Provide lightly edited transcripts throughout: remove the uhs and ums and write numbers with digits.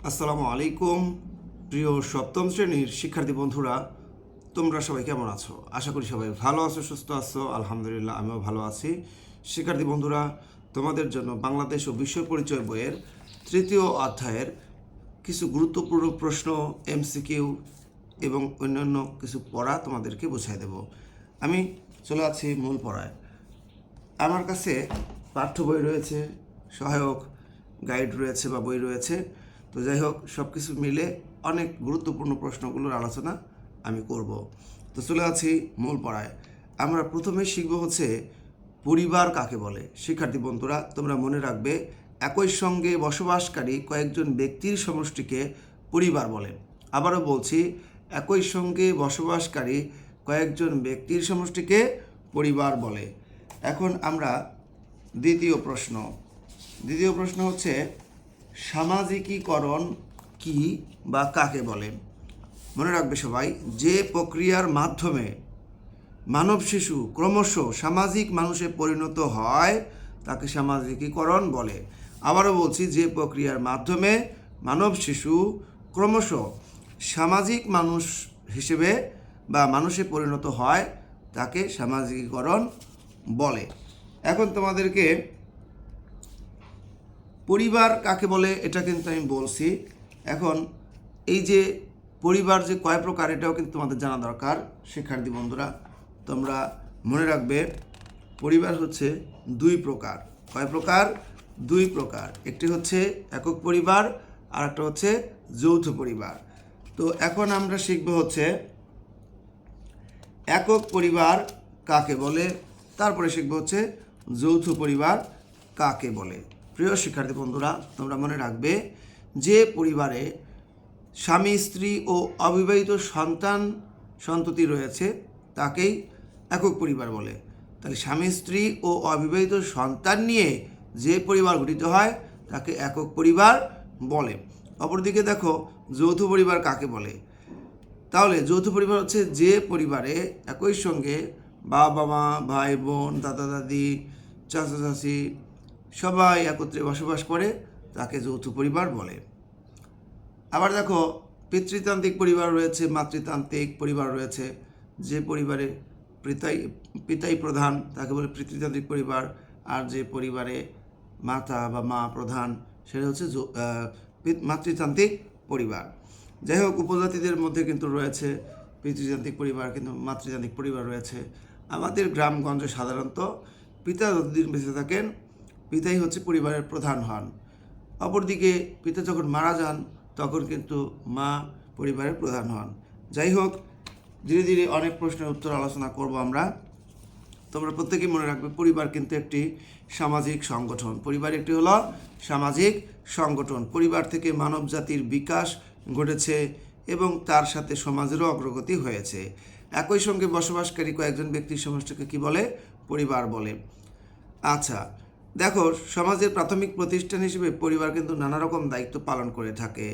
আসসালামু আলাইকুম প্রিয় সপ্তম শ্রেণীর শিক্ষার্থী বন্ধুরা, তোমরা সবাই কেমন আছো? আশা করি সবাই ভালো আছো, সুস্থ আছো। আলহামদুলিল্লাহ, আমিও ভালো আছি। শিক্ষার্থী বন্ধুরা, তোমাদের জন্য বাংলাদেশ ও বিশ্ব পরিচয় বইয়ের তৃতীয় অধ্যায়ের কিছু গুরুত্বপূর্ণ প্রশ্ন, এমসিকিউ এবং অন্যান্য কিছু পড়া তোমাদেরকে বুঝিয়ে দেব। আমি চলে আছি মূল পড়ায়। আমার কাছে পাঠ্য বই রয়েছে, সহায়ক গাইড রয়েছে বা বই রয়েছে। তো যাই হোক, সব কিছু মিলে অনেক গুরুত্বপূর্ণ প্রশ্নগুলোর আলোচনা আমি করব। তো চলে আছি মূল পড়ায়। আমরা প্রথমে শিখব হচ্ছে পরিবার কাকে বলে। শিক্ষার্থী বন্ধুরা, তোমরা মনে রাখবে, একই সঙ্গে বসবাসকারী কয়েকজন ব্যক্তির সমষ্টিকে পরিবার বলে। আবারও বলছি, একই সঙ্গে বসবাসকারী কয়েকজন ব্যক্তির সমষ্টিকে পরিবার বলে। এখন আমরা দ্বিতীয় প্রশ্ন হচ্ছে সামাজিকীকরণ কি বা কাকে বলে। মনে রাখবে সবাই, যে প্রক্রিয়ার মাধ্যমে মানব শিশু ক্রমশ সামাজিক মানুষে পরিণত হয় তাকে সামাজিকীকরণ বলে। আবারও বলছি, যে প্রক্রিয়ার মাধ্যমে মানব শিশু ক্রমশ সামাজিক মানুষ হিসেবে বা মানুষে পরিণত হয় তাকে সামাজিকীকরণ বলে। এখন তোমাদেরকে পরিবার কাকে বলে এটা কিন্তু আমি বলছি। এখন এই যে পরিবার যে কয় প্রকার, এটাও কিন্তু তোমাদের জানা দরকার। শিক্ষার্থী বন্ধুরা, তোমরা মনে রাখবে, পরিবার হচ্ছে দুই প্রকার। কয় প্রকার? দুই প্রকার। একটি হচ্ছে একক পরিবার, আর একটা হচ্ছে যৌথ পরিবার। তো এখন আমরা শিখব হচ্ছে একক পরিবার কাকে বলে, তারপরে শিখব হচ্ছে যৌথ পরিবার কাকে বলে। প্রিয় শিক্ষার্থী বন্ধুরা, তোমরা মনে রাখবে, যে পরিবারে স্বামী স্ত্রী ও অবিবাহিত সন্ততি রয়েছে তাকেই একক পরিবার বলে। তাহলে স্বামী স্ত্রী ও অবিবাহিত সন্তান নিয়ে যে পরিবার গঠিত হয় তাকে একক পরিবার বলে। অপরদিকে দেখো, যৌথ পরিবার কাকে বলে। তাহলে যৌথ পরিবার হচ্ছে যে পরিবারে একই সঙ্গে বাবা মা, ভাই বোন, দাদা দাদি, চাচা চাচি সবাই একত্রে বসবাস করে তাকে যৌথ পরিবার বলে। আবার দেখো, পিতৃতান্ত্রিক পরিবার রয়েছে, মাতৃতান্ত্রিক পরিবার রয়েছে। যে পরিবারে পিতাই প্রধান তাকে বলে পিতৃতান্ত্রিক পরিবার, আর যে পরিবারে মাতা বা মা প্রধান সেটা হচ্ছে মাতৃতান্ত্রিক পরিবার। যাই হোক, উপজাতিদের মধ্যে কিন্তু রয়েছে পিতৃতান্ত্রিক পরিবার, কিন্তু মাতৃতান্ত্রিক পরিবার রয়েছে। আমাদের গ্রামগঞ্জে সাধারণত পিতা যতদিন বেঁচে থাকেন পিতাই হচ্ছে পরিবারের প্রধান হন। অপরদিকে পিতা যখন মারা যান তখন কিন্তু মা পরিবারের প্রধান হন। যাই হোক, ধীরে ধীরে অনেক প্রশ্নের উত্তর আলোচনা করব আমরা। তোমরা প্রত্যেকেই মনে রাখবে, পরিবার কিন্তু একটি সামাজিক সংগঠন। পরিবার একটি হলো সামাজিক সংগঠন। পরিবার থেকে মানব জাতির বিকাশ ঘটেছে এবং তার সাথে সমাজেরও অগ্রগতি হয়েছে। একই সঙ্গে বসবাসকারী কয়েকজন ব্যক্তির সমষ্টিকে কি বলে? পরিবার বলে। আচ্ছা, দেখো, সমাজের প্রাথমিক প্রতিষ্ঠান হিসেবে পরিবার কিন্তু নানা রকম দায়িত্ব পালন করে থাকে।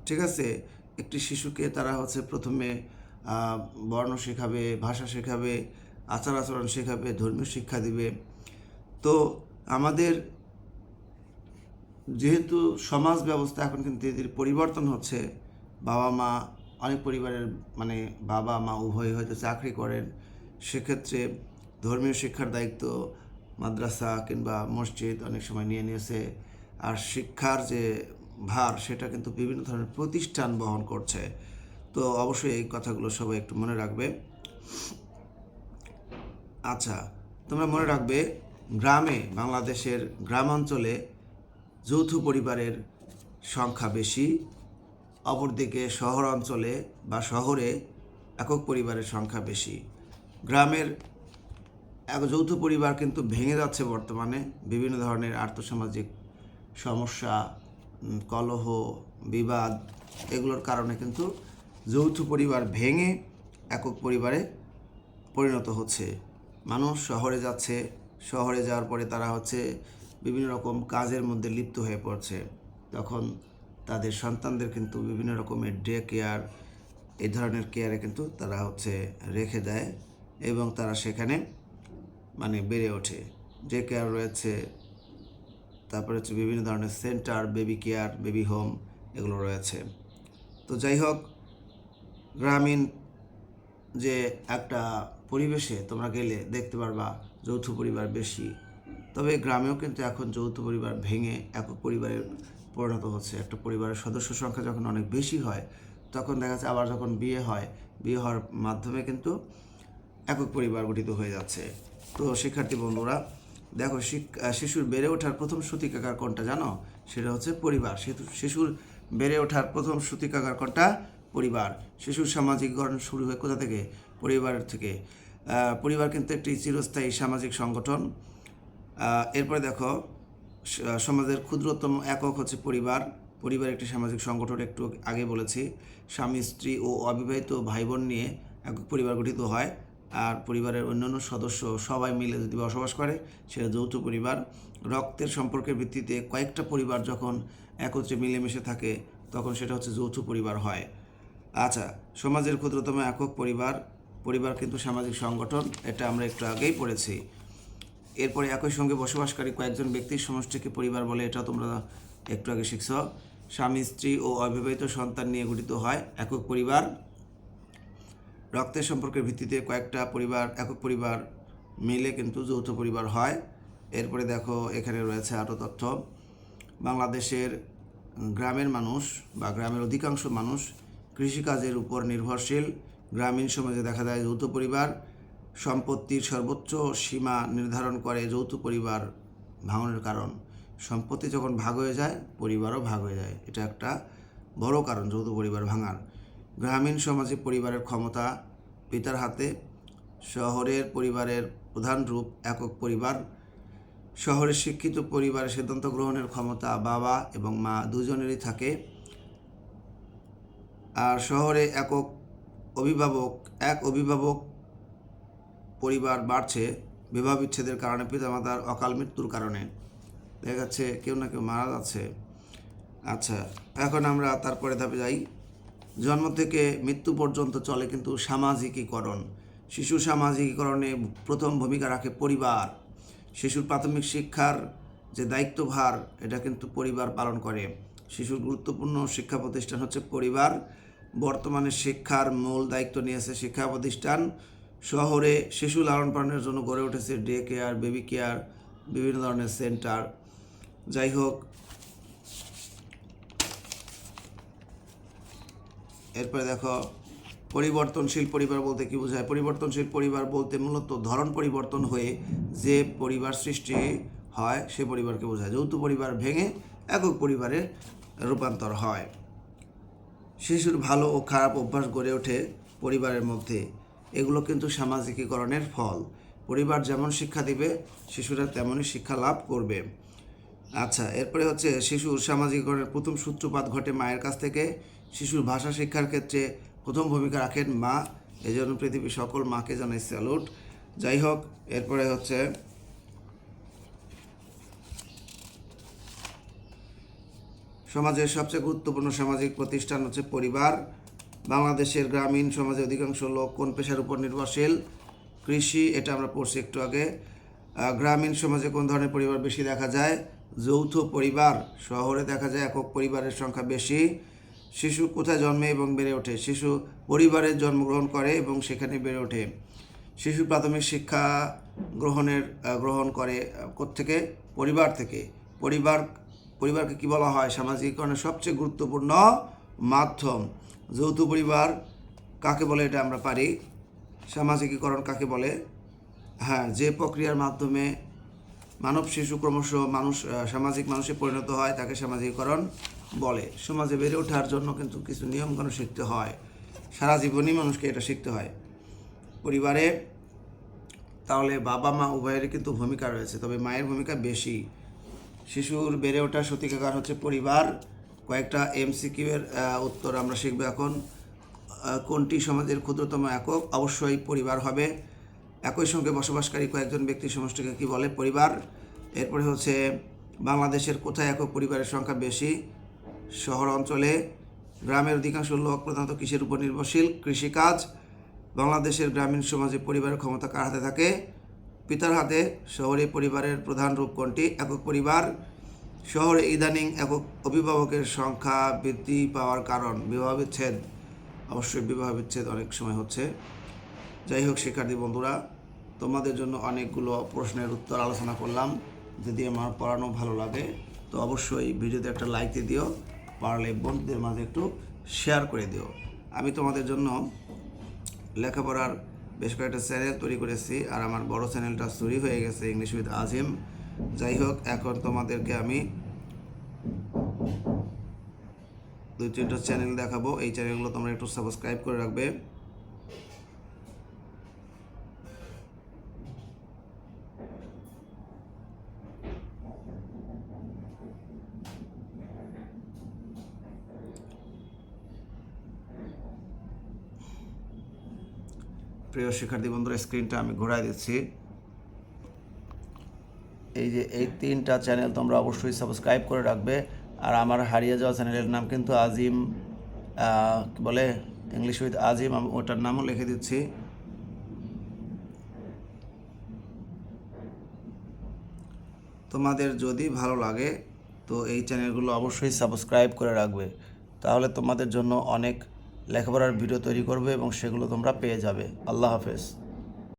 ঠিক আছে, একটি শিশুকে তারা হচ্ছে প্রথমে বর্ণ শেখাবে, ভাষা শেখাবে, আচার আচরণ শেখাবে, ধর্মীয় শিক্ষা দিবে। তো আমাদের যেহেতু সমাজ ব্যবস্থা এখন কিন্তু ধীরে ধীরে পরিবর্তন হচ্ছে, বাবা মা, অনেক পরিবারের মানে বাবা মা উভয়ই হয়তো চাকরি করেন, সেক্ষেত্রে ধর্মীয় শিক্ষার দায়িত্ব মাদ্রাসা কিংবা মসজিদ অনেক সময় নিয়ে নিয়েছে। আর শিক্ষার যে ভার সেটা কিন্তু বিভিন্ন ধরনের প্রতিষ্ঠান বহন করছে। তো অবশ্যই এই কথাগুলো সবাই একটু মনে রাখবে। আচ্ছা, তোমরা মনে রাখবে, গ্রামে, বাংলাদেশের গ্রামাঞ্চলে যৌথ পরিবারের সংখ্যা বেশি। অপরদিকে শহর অঞ্চলে বা শহরে একক পরিবারের সংখ্যা বেশি। গ্রামের যৌথ পরিবার কিন্তু ভেঙে যাচ্ছে বর্তমানে। বিভিন্ন ধরনের আর্থসামাজিক সমস্যা, কলহ, বিবাদ, এগুলোর কারণে কিন্তু যৌথ পরিবার ভেঙে একক পরিবারে পরিণত হচ্ছে। মানুষ শহরে যাচ্ছে, শহরে যাওয়ার পরে তারা হচ্ছে বিভিন্ন রকম কাজের মধ্যে লিপ্ত হয়ে পড়ছে। তখন তাদের সন্তানদের কিন্তু বিভিন্ন রকমের ডে কেয়ার, এই ধরনের কেয়ারে কিন্তু তারা হচ্ছে রেখে দেয় এবং তারা সেখানে মানে বেড়ে ওঠে। ডে কেয়ার রয়েছে, তারপরে হচ্ছে বিভিন্ন ধরনের centre, baby care, baby home, এগুলো রয়েছে। তো যাই হোক, গ্রামীণ যে একটা পরিবেশে তোমরা গেলে দেখতে পারবা যৌথ পরিবার বেশি, তবে গ্রামেও কিন্তু এখন যৌথ পরিবার ভেঙে একক পরিবারে পরিণত হচ্ছে। একটা পরিবারের সদস্য সংখ্যা যখন অনেক বেশি হয় তখন দেখা যাচ্ছে আবার যখন বিয়ে হওয়ার মাধ্যমে কিন্তু একক পরিবার গঠিত হয়ে যাচ্ছে। তো শিক্ষার্থী বন্ধুরা দেখো, শিশুর বেড়ে ওঠার প্রথম সূতিকাগার কোনটা জানো? সেটা হচ্ছে পরিবার। শিশুর বেড়ে ওঠার প্রথম সূতিকাগার কোনটা? পরিবার। শিশুর সামাজিক গঠন শুরু হয় কোথা থেকে? পরিবারের থেকে। পরিবার কিন্তু একটি চিরস্থায়ী সামাজিক সংগঠন। এরপরে দেখো, সমাজের ক্ষুদ্রতম একক হচ্ছে পরিবার। পরিবার একটি সামাজিক সংগঠন, একটু আগে বলেছি। স্বামী স্ত্রী ও অবিবাহিত ভাই বোন নিয়ে একক পরিবার গঠিত হয়। আর পরিবারের অন্যান্য সদস্য সবাই মিলে যদি বসবাস করে সেটা যৌথ পরিবার। রক্তের সম্পর্কের ভিত্তিতে কয়েকটা পরিবার যখন একত্রে মিলেমিশে থাকে তখন সেটা হচ্ছে যৌথ পরিবার হয়। আচ্ছা, সমাজের ক্ষুদ্রতম একক পরিবার। পরিবার কিন্তু সামাজিক সংগঠন, এটা আমরা একটু আগেই পড়েছি। এরপরে একই সঙ্গে বসবাসকারী কয়েকজন ব্যক্তির সমষ্টিকে পরিবার বলে, এটা তোমরা একটু আগে শিখছ। স্বামী স্ত্রী ও অবিবাহিত সন্তান নিয়ে গঠিত হয় একক পরিবার। রক্তের সম্পর্কের ভিত্তিতে কয়েকটা একক পরিবার মিলে কিন্তু যৌথ পরিবার হয়। এরপরে দেখো, এখানে রয়েছে আরও তথ্য। বাংলাদেশের গ্রামের মানুষ বা গ্রামের অধিকাংশ মানুষ কৃষিকাজের উপর নির্ভরশীল। গ্রামীণ সমাজে দেখা যায় যৌথ পরিবার সম্পত্তির সর্বোচ্চ সীমা নির্ধারণ করে। যৌথ পরিবার ভাঙনের কারণ, সম্পত্তি যখন ভাগ হয়ে যায় পরিবারও ভাগ হয়ে যায়, এটা একটা বড় কারণ যৌথ পরিবার ভাঙার। গ্রামীণ সমাজে পরিবারের ক্ষমতা পিতার হাতে। শহরের পরিবারের প্রধান রূপ একক পরিবার। শহরের শিক্ষিত পরিবারের সিদ্ধান্ত গ্রহণের ক্ষমতা বাবা এবং মা দুজনেরই থাকে। আর শহরে এক অভিভাবক পরিবার বাড়ছে বিবাহ বিচ্ছেদের কারণে, পিতামাতার অকাল মৃত্যুর কারণে দেখা যাচ্ছে কেউ না কেউ মারা যাচ্ছে। আচ্ছা, এখন আমরা তারপরে ধাপে যাই। জন্ম থেকে মৃত্যু পর্যন্ত চলে কিন্তু সামাজিকীকরণ। শিশু সামাজিকীকরণে প্রথম ভূমিকা রাখে পরিবার। শিশুর প্রাথমিক শিক্ষার যে দায়িত্বভার এটা কিন্তু পরিবার পালন করে। শিশুর গুরুত্বপূর্ণ শিক্ষা প্রতিষ্ঠান হচ্ছে পরিবার। বর্তমানে শিক্ষার মূল দায়িত্ব নিয়েছে শিক্ষা প্রতিষ্ঠান। শহরে শিশু লালন পালনের জন্য গড়ে উঠেছে ডে কেয়ার, বেবি কেয়ার, বিভিন্ন ধরনের সেন্টার। যাই হোক, এরপরে দেখো, পরিবর্তনশীল পরিবার বলতে কী বোঝায়? পরিবর্তনশীল পরিবার বলতে মূলত ধরন পরিবর্তন হয়ে যে পরিবার সৃষ্টি হয় সে পরিবারকে বোঝায়। যৌথ পরিবার ভেঙে একক পরিবারে রূপান্তর হয়। শিশুর ভালো ও খারাপ অভ্যাস গড়ে ওঠে পরিবারের মধ্যে, এগুলো কিন্তু সামাজিকীকরণের ফল। পরিবার যেমন শিক্ষা দিবে শিশুরা তেমনই শিক্ষা লাভ করবে। আচ্ছা, এরপরে হচ্ছে শিশুর সামাজিকীকরণের প্রথম সূত্রপাত ঘটে মায়ের কাছ থেকে। শিশুর ভাষা শিক্ষার ক্ষেত্রে প্রথম ভূমিকা রাখেন মা, এজন্য পৃথিবীর সকল মাকে জানাই স্যালুট। যাই হোক, এরপরে হচ্ছে সমাজের সবচেয়ে গুরুত্বপূর্ণ সামাজিক প্রতিষ্ঠান হচ্ছে পরিবার। বাংলাদেশের গ্রামীণ সমাজে অধিকাংশ লোক কোন পেশার উপর নির্ভরশীল? কৃষি, এটা আমরা পড়ছি একটু আগে। গ্রামীণ সমাজে কোন ধরনের পরিবার বেশি দেখা যায়? যৌথ পরিবার। শহরে দেখা যায় একক পরিবারের সংখ্যা বেশি। শিশু কোথায় জন্মে এবং বেড়ে ওঠে? শিশু পরিবারে জন্মগ্রহণ করে এবং সেখানে বেড়ে ওঠে। শিশু প্রাথমিক শিক্ষা গ্রহণ করে কোত্থেকে? পরিবার থেকে। পরিবারকে কি বলা হয়? সামাজিকীকরণের সবচেয়ে গুরুত্বপূর্ণ মাধ্যম। যৌথ পরিবার কাকে বলে এটা আমরা পারি। সামাজিকীকরণ কাকে বলে? হ্যাঁ, যে প্রক্রিয়ার মাধ্যমে মানব শিশু ক্রমশ সামাজিক মানুষে পরিণত হয় তাকে সামাজিকীকরণ বলে। সমাজে বেড়ে ওঠার জন্য কিন্তু কিছু নিয়মকানুন শিখতে হয়, সারা জীবনই মানুষকে এটা শিখতে হয় পরিবারে। তাহলে বাবা মা উভয়েরই কিন্তু ভূমিকা রয়েছে, তবে মায়ের ভূমিকা বেশি। শিশুর বেড়ে ওঠার সূতিকাগার হচ্ছে পরিবার। কয়েকটা MCQ এর উত্তর আমরা শিখব এখন। কোনটি সমাজের ক্ষুদ্রতম একক? অবশ্যই পরিবার হবে। একই সঙ্গে বসবাসকারী কয়েকজন ব্যক্তির সমষ্টিকে কী বলে? পরিবার। এরপরে হচ্ছে বাংলাদেশের কোথায় একক পরিবারের সংখ্যা বেশি? শহর অঞ্চলে। গ্রামের অধিকাংশ লোক প্রধানত কিসের উপর নির্ভরশীল? কৃষিকাজ। বাংলাদেশের গ্রামীণ সমাজে পরিবারের ক্ষমতা কার হাতে থাকে? পিতার হাতে। শহরে পরিবারের প্রধান রূপ কোনটি? একক পরিবার। শহরে ইদানিং একক অভিভাবকের সংখ্যা বৃদ্ধি পাওয়ার কারণ বিবাহ বিচ্ছেদ। অবশ্যই বিবাহ বিচ্ছেদ অনেক সময় হচ্ছে। যাই হোক শিক্ষার্থী বন্ধুরা, তোমাদের জন্য অনেকগুলো প্রশ্নের উত্তর আলোচনা করলাম। যদি আমার পড়ানো ভালো লাগে তো অবশ্যই ভিডিওতে একটা লাইক দিয়ে দিও, পারলে বন্ধুদের মাঝে একটু শেয়ার করে দিও। আমি তোমাদের জন্য লেখাপড়ার বেশ কয়েকটা চ্যানেল তৈরি করেছি, আর আমার বড় চ্যানেলটা চুরি হয়ে গেছে, ইংলিশ উইথ আজিম। যাই হোক, এখন তোমাদেরকে আমি 2-3টা চ্যানেল দেখাবো। এই চ্যানেলগুলো তোমরা একটু সাবস্ক্রাইব করে রাখবে। প্রিয় শিক্ষার্থী বন্ধুরা, স্ক্রিনটা আমি ঘোরায় দিচ্ছি। এই যে এই 3টা চ্যানেল তোমরা অবশ্যই সাবস্ক্রাইব করে রাখবে। আর আমার হারিয়ে যাওয়া চ্যানেলের নাম কিন্তু আজিম, কি বলে, ইংলিশ উইথ আজিম, আমি ওটার নামও লিখে দিচ্ছি। তোমাদের যদি ভালো লাগে তো এই চ্যানেলগুলো অবশ্যই সাবস্ক্রাইব করে রাখবে, তাহলে তোমাদের জন্য অনেক লেখাপড়ার ভিডিও তৈরি করবে এবং সেগুলো তোমরা পেয়ে যাবে। আল্লাহ হাফেজ।